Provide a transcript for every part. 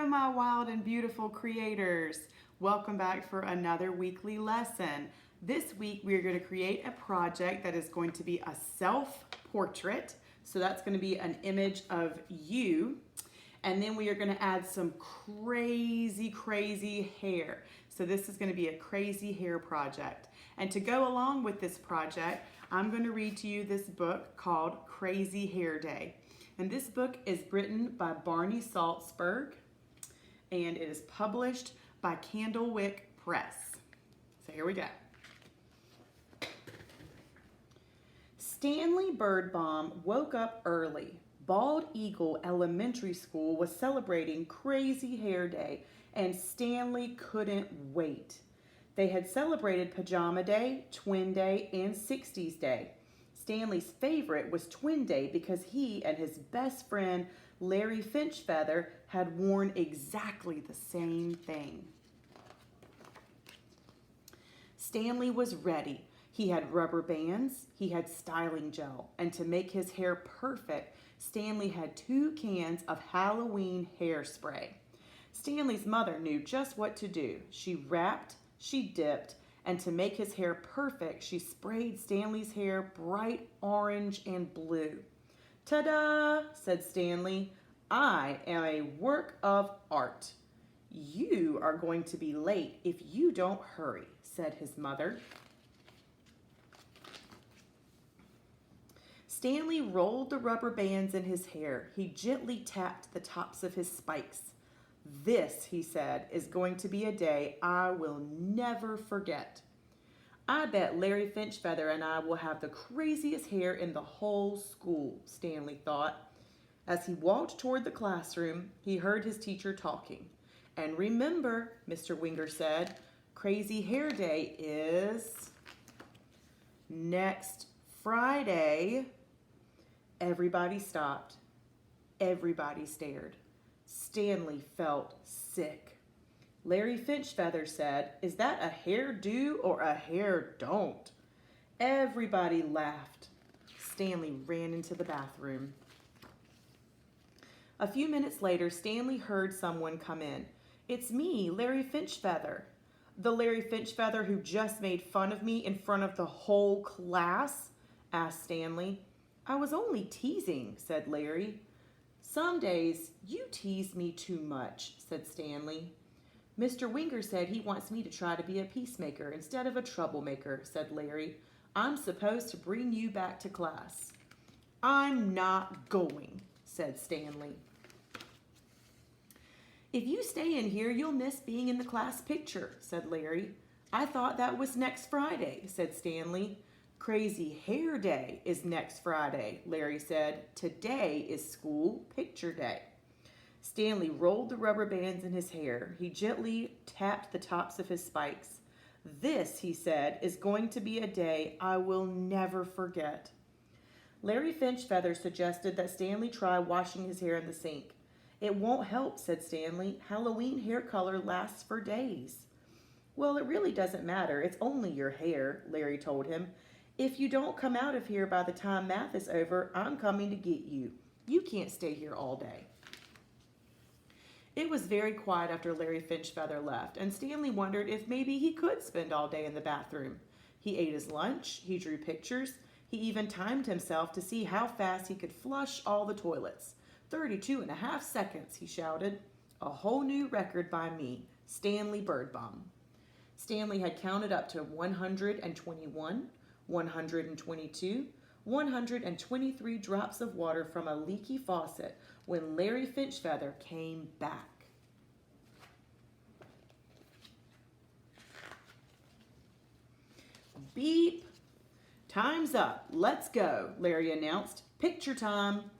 my wild and beautiful creators. Welcome back for another weekly lesson. This week we are going to create a project that is going to be a self-portrait. So that's going to be an image of you. And then we are going to add some crazy hair. So this is going to be a crazy hair project. And to go along with this project, I'm going to read to you this book called Crazy Hair Day. And this book is written by Barney Salzberg, and it is published by Candlewick Press. So here we go. Stanley Birdbaum woke up early. Bald Eagle Elementary School was celebrating Crazy Hair Day, and Stanley couldn't wait. They had celebrated Pajama Day, Twin Day, and 60s Day. Stanley's favorite was Twin Day because he and his best friend Larry Finchfeather had worn exactly the same thing. Stanley was ready. He had rubber bands, he had styling gel, and to make his hair perfect, Stanley had 2 cans of Halloween hairspray. Stanley's mother knew just what to do. She wrapped, she dipped, and to make his hair perfect, she sprayed Stanley's hair bright orange and blue. "Ta-da!" said Stanley. "I am a work of art." "You are going to be late if you don't hurry," said his mother. Stanley rolled the rubber bands in his hair. He gently tapped the tops of his spikes. "This," he said, "is going to be a day I will never forget. I bet Larry Finchfeather and I will have the craziest hair in the whole school," Stanley thought. As he walked toward the classroom, he heard his teacher talking. "And remember," Mr. Winger said, "Crazy Hair Day is next Friday." Everybody stopped. Everybody stared. Stanley felt sick. Larry Finchfeather said, "Is that a hair do or a hair don't?" Everybody laughed. Stanley ran into the bathroom. A few minutes later, Stanley heard someone come in. "It's me, Larry Finchfeather." "The Larry Finchfeather who just made fun of me in front of the whole class?" asked Stanley. "I was only teasing," said Larry. "Some days you tease me too much," said Stanley. "Mr. Winger said he wants me to try to be a peacemaker instead of a troublemaker," said Larry. "I'm supposed to bring you back to class." "I'm not going," said Stanley. "If you stay in here, you'll miss being in the class picture," said Larry. "I thought that was next Friday," said Stanley. "Crazy Hair Day is next Friday," Larry said. "Today is school picture day." Stanley rolled the rubber bands in his hair. He gently tapped the tops of his spikes. "This," he said, "is going to be a day I will never forget." Larry Finchfeather suggested that Stanley try washing his hair in the sink. "It won't help," said Stanley. "Halloween hair color lasts for days." "Well, it really doesn't matter. It's only your hair," Larry told him. "If you don't come out of here by the time math is over, I'm coming to get you. You can't stay here all day." It was very quiet after Larry Finchfeather left, and Stanley wondered if maybe he could spend all day in the bathroom. He ate his lunch, he drew pictures, he even timed himself to see how fast he could flush all the toilets. 32.5 seconds, he shouted. "A whole new record by me, Stanley Birdbaum." Stanley had counted up to 121, 122, 123 drops of water from a leaky faucet when Larry Finchfeather came back. "Beep! Time's up. Let's go," Larry announced. "Picture time."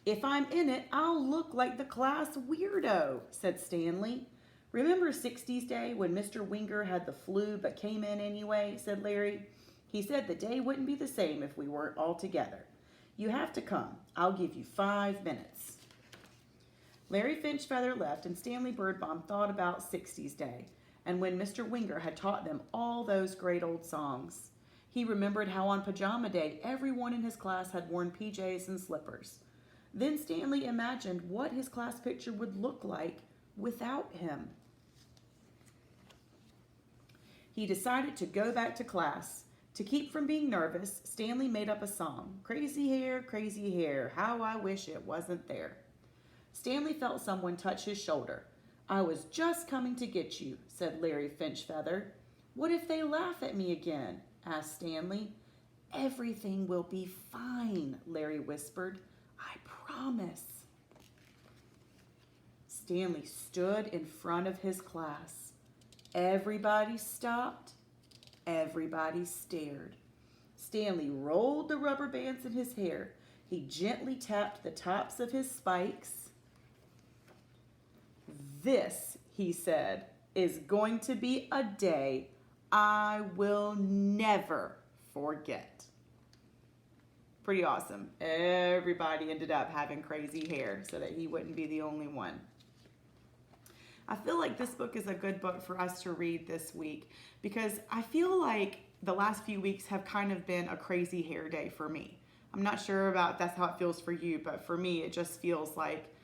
"If I'm in it, I'll look like the class weirdo," said Stanley. "Remember 60s Day when Mr. Winger had the flu but came in anyway?" said Larry. "He said the day wouldn't be the same if we weren't all together. You have to come. I'll give you 5 minutes. Larry Finchfeather left, and Stanley Birdbaum thought about 60s Day, and when Mr. Winger had taught them all those great old songs. He remembered how on Pajama Day everyone in his class had worn PJs and slippers. Then Stanley imagined what his class picture would look like without him. He decided to go back to class. To keep from being nervous, Stanley made up a song. Crazy hair, how I wish it wasn't there. Stanley felt someone touch his shoulder. I was just coming to get you, said Larry Finchfeather. What if they laugh at me again? Asked Stanley. Everything will be fine, Larry whispered. I promise. Stanley stood in front of his class. Everybody stopped. Everybody stared. Stanley rolled the rubber bands in his hair. He gently tapped the tops of his spikes. This, he said, is going to be a day I will never forget. Pretty awesome. Everybody ended up having crazy hair so that he wouldn't be the only one. I feel like this book is a good book for us to read this week because I feel like the last few weeks have kind of been a crazy hair day for me. I'm not sure about that's how it feels for you, but for me, it just feels like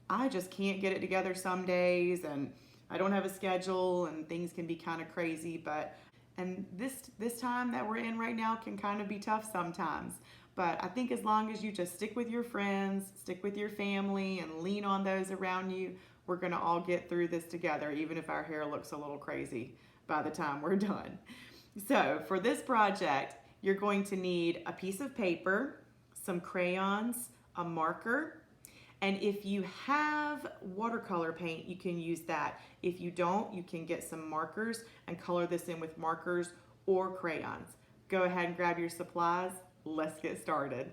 I just can't get it together some days, and I don't have a schedule, and things can be kind of crazy. And this time that we're in right now can kind of be tough sometimes. But I think as long as you just stick with your friends, stick with your family, and lean on those around you, we're going to all get through this together, even if our hair looks a little crazy by the time we're done. So for this project, you're going to need a piece of paper, some crayons, a marker, and if you have watercolor paint, you can use that. If you don't, you can get some markers and color this in with markers or crayons. Go ahead and grab your supplies. Let's get started.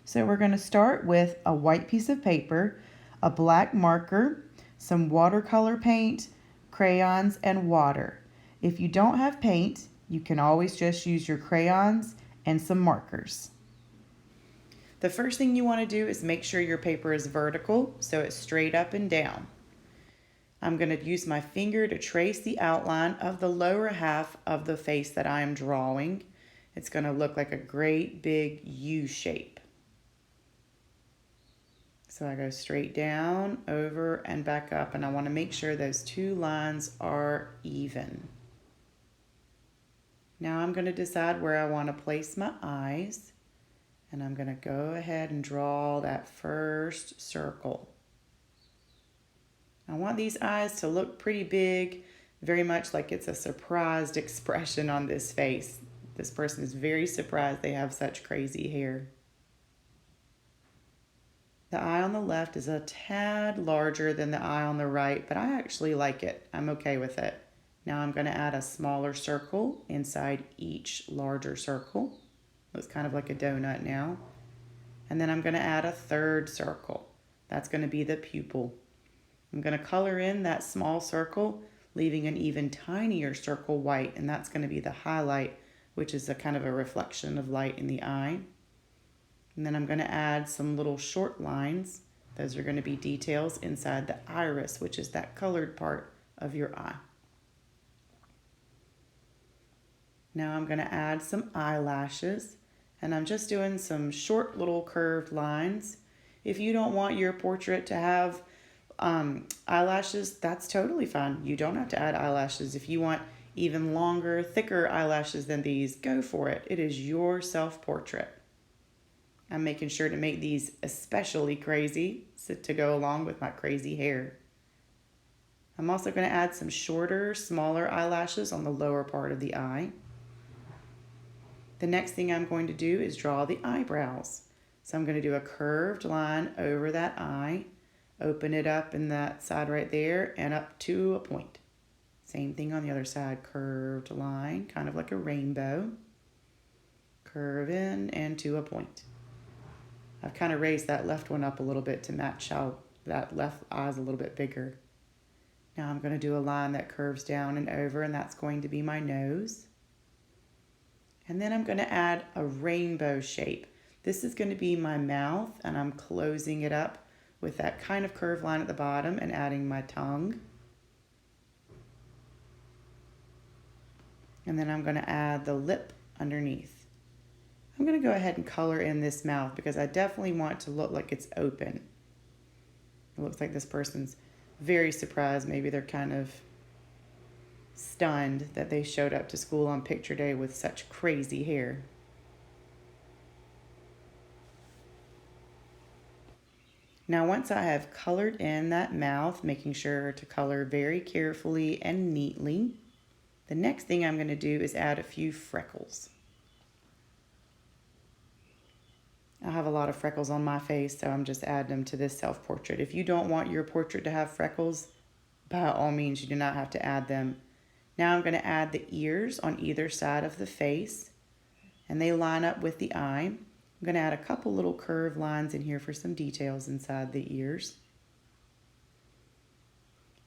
So we're going to start with a white piece of paper, a black marker, some watercolor paint, crayons, and water. If you don't have paint, you can always just use your crayons and some markers. The first thing you want to do is make sure your paper is vertical, so it's straight up and down. I'm going to use my finger to trace the outline of the lower half of the face that I am drawing. It's going to look like a great big U shape. So I go straight down, over, and back up, and I want to make sure those two lines are even. Now I'm going to decide where I want to place my eyes, and I'm going to go ahead and draw that first circle. I want these eyes to look pretty big, very much like it's a surprised expression on this face. This person is very surprised they have such crazy hair. The eye on the left is a tad larger than the eye on the right, but I actually like it. I'm okay with it. Now I'm going to add a smaller circle inside each larger circle. Looks kind of like a donut now. And then I'm going to add a third circle. That's going to be the pupil. I'm going to color in that small circle, leaving an even tinier circle white, and that's going to be the highlight, which is a kind of a reflection of light in the eye. And then I'm going to add some little short lines. Those are going to be details inside the iris, which is that colored part of your eye. Now I'm going to add some eyelashes, and I'm just doing some short little curved lines. If you don't want your portrait to have eyelashes, that's totally fine. You don't have to add eyelashes. If you want even longer, thicker eyelashes than these, go for it. It is your self-portrait. I'm making sure to make these especially crazy to go along with my crazy hair. I'm also going to add some shorter, smaller eyelashes on the lower part of the eye. The next thing I'm going to do is draw the eyebrows. So I'm going to do a curved line over that eye, open it up in that side right there, and up to a point. Same thing on the other side, curved line, kind of like a rainbow. Curve in and to a point. I've kind of raised that left one up a little bit to match how that left eye is a little bit bigger. Now I'm going to do a line that curves down and over, and that's going to be my nose. And then I'm going to add a rainbow shape. This is going to be my mouth, and I'm closing it up with that kind of curved line at the bottom and adding my tongue. And then I'm going to add the lip underneath. I'm going to go ahead and color in this mouth because I definitely want it to look like it's open. It looks like this person's very surprised. Maybe they're kind of stunned that they showed up to school on picture day with such crazy hair. Now, once I have colored in that mouth, making sure to color very carefully and neatly, the next thing I'm going to do is add a few freckles. I have a lot of freckles on my face, so I'm just adding them to this self-portrait. If you don't want your portrait to have freckles, by all means, you do not have to add them. Now I'm going to add the ears on either side of the face, and they line up with the eye. I'm going to add a couple little curved lines in here for some details inside the ears.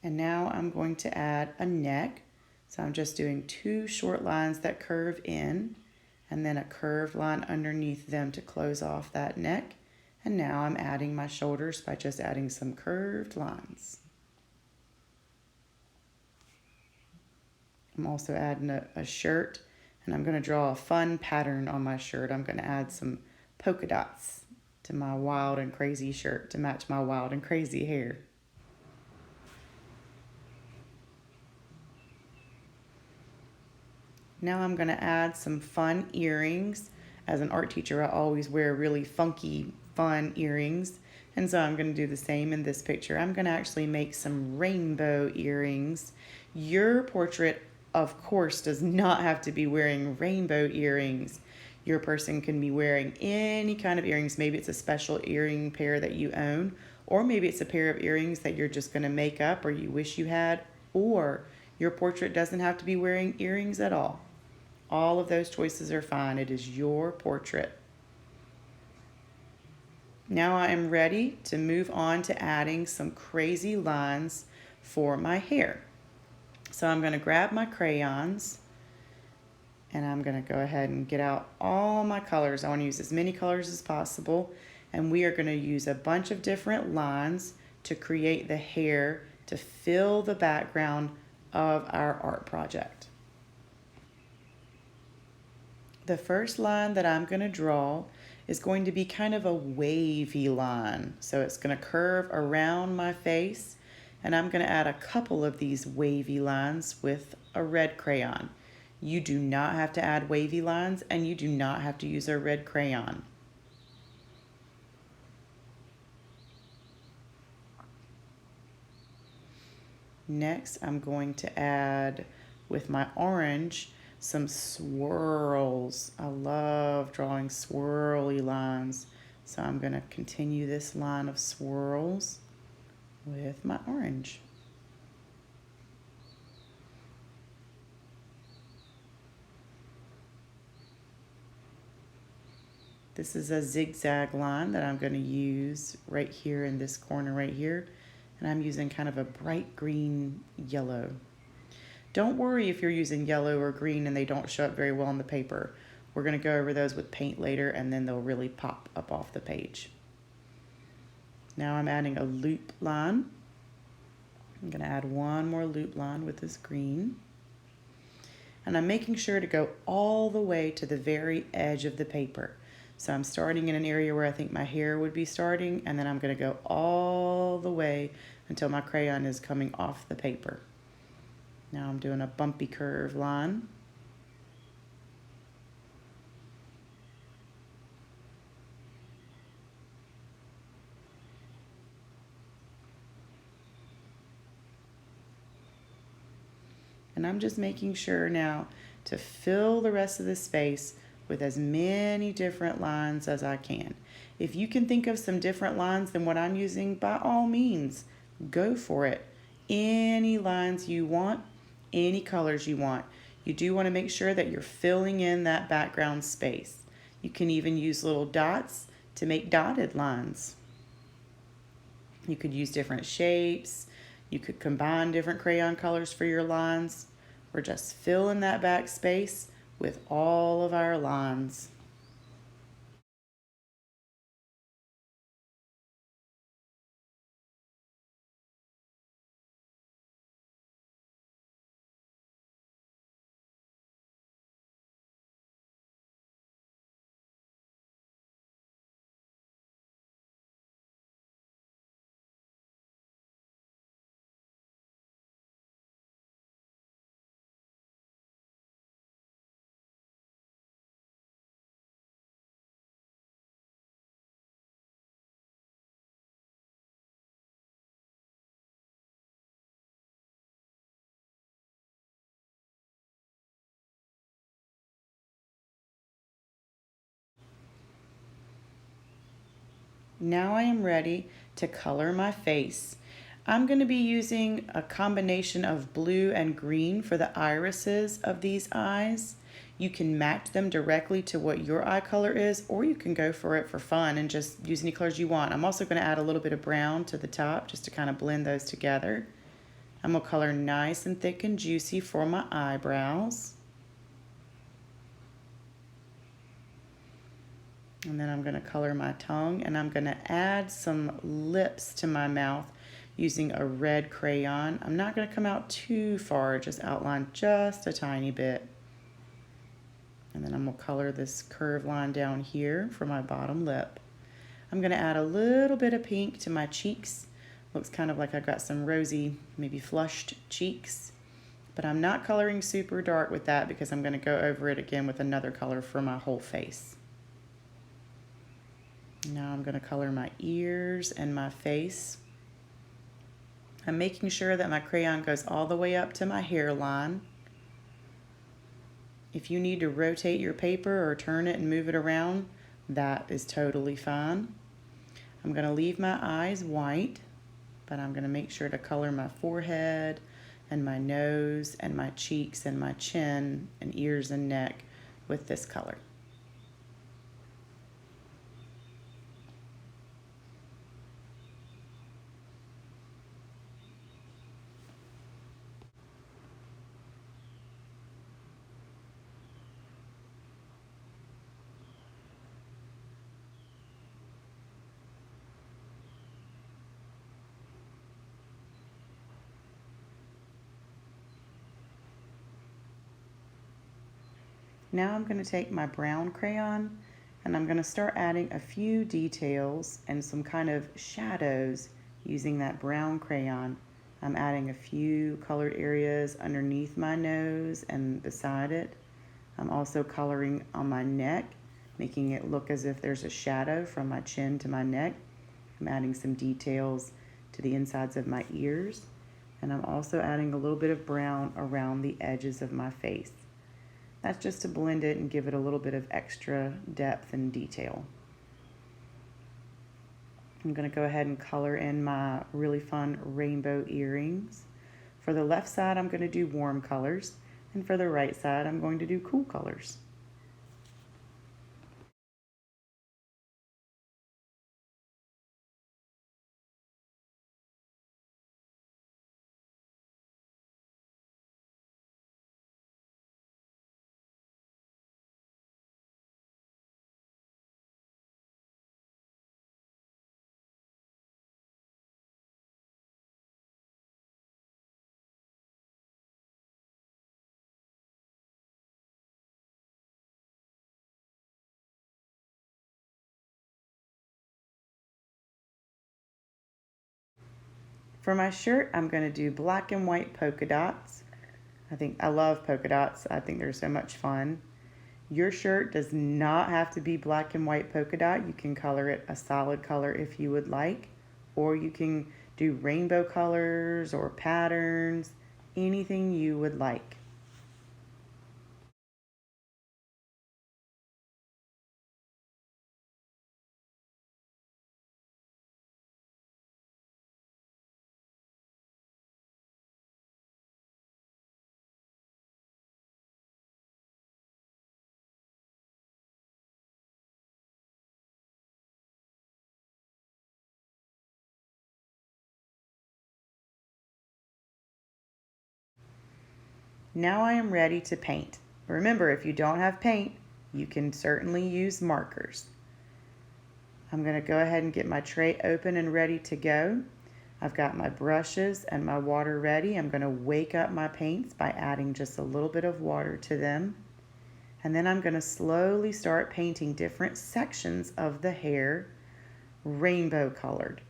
And now I'm going to add a neck. So I'm just doing 2 short lines that curve in, and then a curved line underneath them to close off that neck. And now I'm adding my shoulders by just adding some curved lines. I'm also adding a shirt, and I'm going to draw a fun pattern on my shirt. I'm going to add some polka dots to my wild and crazy shirt to match my wild and crazy hair. Now I'm going to add some fun earrings. As an art teacher, I always wear really funky, fun earrings. And so I'm going to do the same in this picture. I'm going to actually make some rainbow earrings. Your portrait, of course, does not have to be wearing rainbow earrings. Your person can be wearing any kind of earrings. Maybe it's a special earring pair that you own, or maybe it's a pair of earrings that you're just going to make up or you wish you had, or your portrait doesn't have to be wearing earrings at all. All of those choices are fine. It is your portrait. Now I am ready to move on to adding some crazy lines for my hair. So I'm going to grab my crayons, and I'm going to go ahead and get out all my colors. I want to use as many colors as possible, and we are going to use a bunch of different lines to create the hair to fill the background of our art project. The first line that I'm going to draw is going to be kind of a wavy line. So it's going to curve around my face, and I'm going to add a couple of these wavy lines with a red crayon. You do not have to add wavy lines, and you do not have to use a red crayon. Next, I'm going to add with my orange some swirls. I love drawing swirly lines. So I'm going to continue this line of swirls with my orange. This is a zigzag line that I'm going to use right here in this corner right here. And I'm using kind of a bright green yellow. Don't worry if you're using yellow or green and they don't show up very well on the paper. We're going to go over those with paint later, and then they'll really pop up off the page. Now I'm adding a loop line. I'm going to add one more loop line with this green. And I'm making sure to go all the way to the very edge of the paper. So I'm starting in an area where I think my hair would be starting, and then I'm going to go all the way until my crayon is coming off the paper. Now I'm doing a bumpy curve line. And I'm just making sure now to fill the rest of the space with as many different lines as I can. If you can think of some different lines than what I'm using, by all means, go for it. Any lines you want, any colors you want. You do want to make sure that you're filling in that background space. You can even use little dots to make dotted lines. You could use different shapes. You could combine different crayon colors for your lines. We're just filling that back space with all of our lines. Now I am ready to color my face. I'm going to be using a combination of blue and green for the irises of these eyes. You can match them directly to what your eye color is, or you can go for it for fun and just use any colors you want. I'm also going to add a little bit of brown to the top just to kind of blend those together. I'm going to color nice and thick and juicy for my eyebrows. And then I'm going to color my tongue, and I'm going to add some lips to my mouth using a red crayon. I'm not going to come out too far, just outline just a tiny bit. And then I'm going to color this curved line down here for my bottom lip. I'm going to add a little bit of pink to my cheeks. Looks kind of like I've got some rosy, maybe flushed cheeks. But I'm not coloring super dark with that because I'm going to go over it again with another color for my whole face. Now I'm going to color my ears and my face. I'm making sure that my crayon goes all the way up to my hairline. If you need to rotate your paper or turn it and move it around, that is totally fine. I'm going to leave my eyes white, but I'm going to make sure to color my forehead and my nose and my cheeks and my chin and ears and neck with this color. Now I'm going to take my brown crayon and I'm going to start adding a few details and some kind of shadows using that brown crayon. I'm adding a few colored areas underneath my nose and beside it. I'm also coloring on my neck, making it look as if there's a shadow from my chin to my neck. I'm adding some details to the insides of my ears, and I'm also adding a little bit of brown around the edges of my face. That's just to blend it and give it a little bit of extra depth and detail. I'm going to go ahead and color in my really fun rainbow earrings. For the left side, I'm going to do warm colors, and for the right side, I'm going to do cool colors. For my shirt, I'm going to do black and white polka dots. I love polka dots. I think they're so much fun. Your shirt does not have to be black and white polka dot. You can color it a solid color if you would like, or you can do rainbow colors or patterns, anything you would like. Now I am ready to paint. Remember, if you don't have paint, you can certainly use markers. I'm going to go ahead and get my tray open and ready to go. I've got my brushes and my water ready. I'm going to wake up my paints by adding just a little bit of water to them. And then I'm going to slowly start painting different sections of the hair rainbow colored.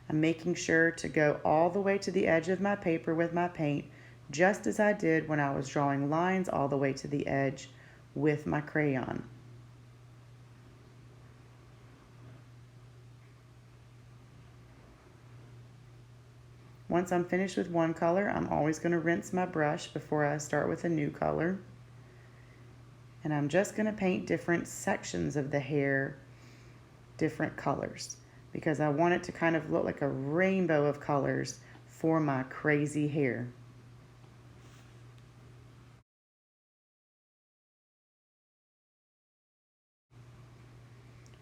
I'm making sure to go all the way to the edge of my paper with my paint, just as I did when I was drawing lines all the way to the edge with my crayon. Once I'm finished with one color, I'm always going to rinse my brush before I start with a new color. And I'm just going to paint different sections of the hair, different colors. because I want it to kind of look like a rainbow of colors for my crazy hair.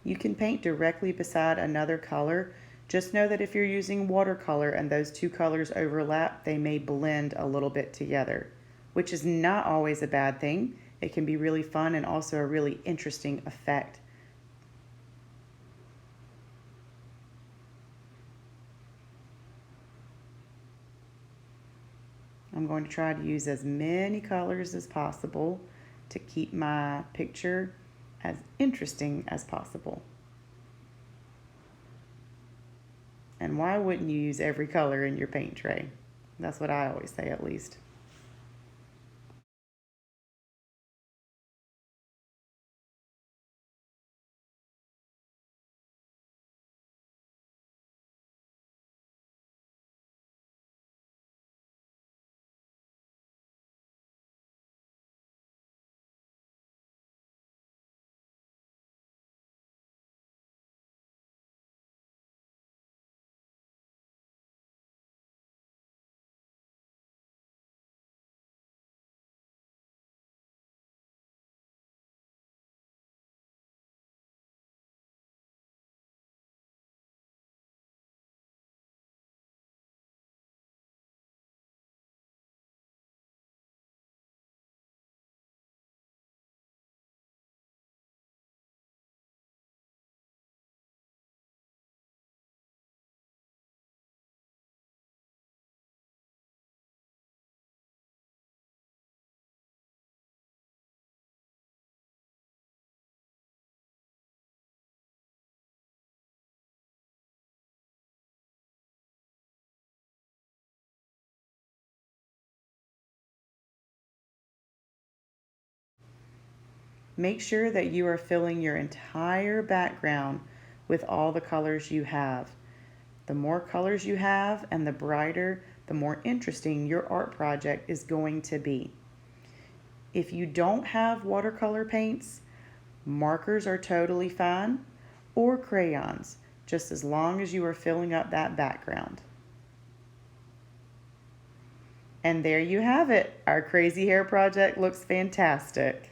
You can paint directly beside another color. Just know that if you're using watercolor and those two colors overlap, they may blend a little bit together, which is not always a bad thing. It can be really fun and also a really interesting effect. I'm going to try to use as many colors as possible to keep my picture as interesting as possible. And why wouldn't you use every color in your paint tray? That's what I always say, at least. Make sure that you are filling your entire background with all the colors you have. The more colors you have and the brighter, the more interesting your art project is going to be. If you don't have watercolor paints, markers are totally fine, or crayons, just as long as you are filling up that background. And there you have it. Our crazy hair project looks fantastic.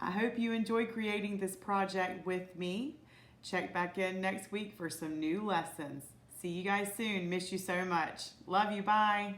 I hope you enjoy creating this project with me. Check back in next week for some new lessons. See you guys soon. Miss you so much. Love you. Bye.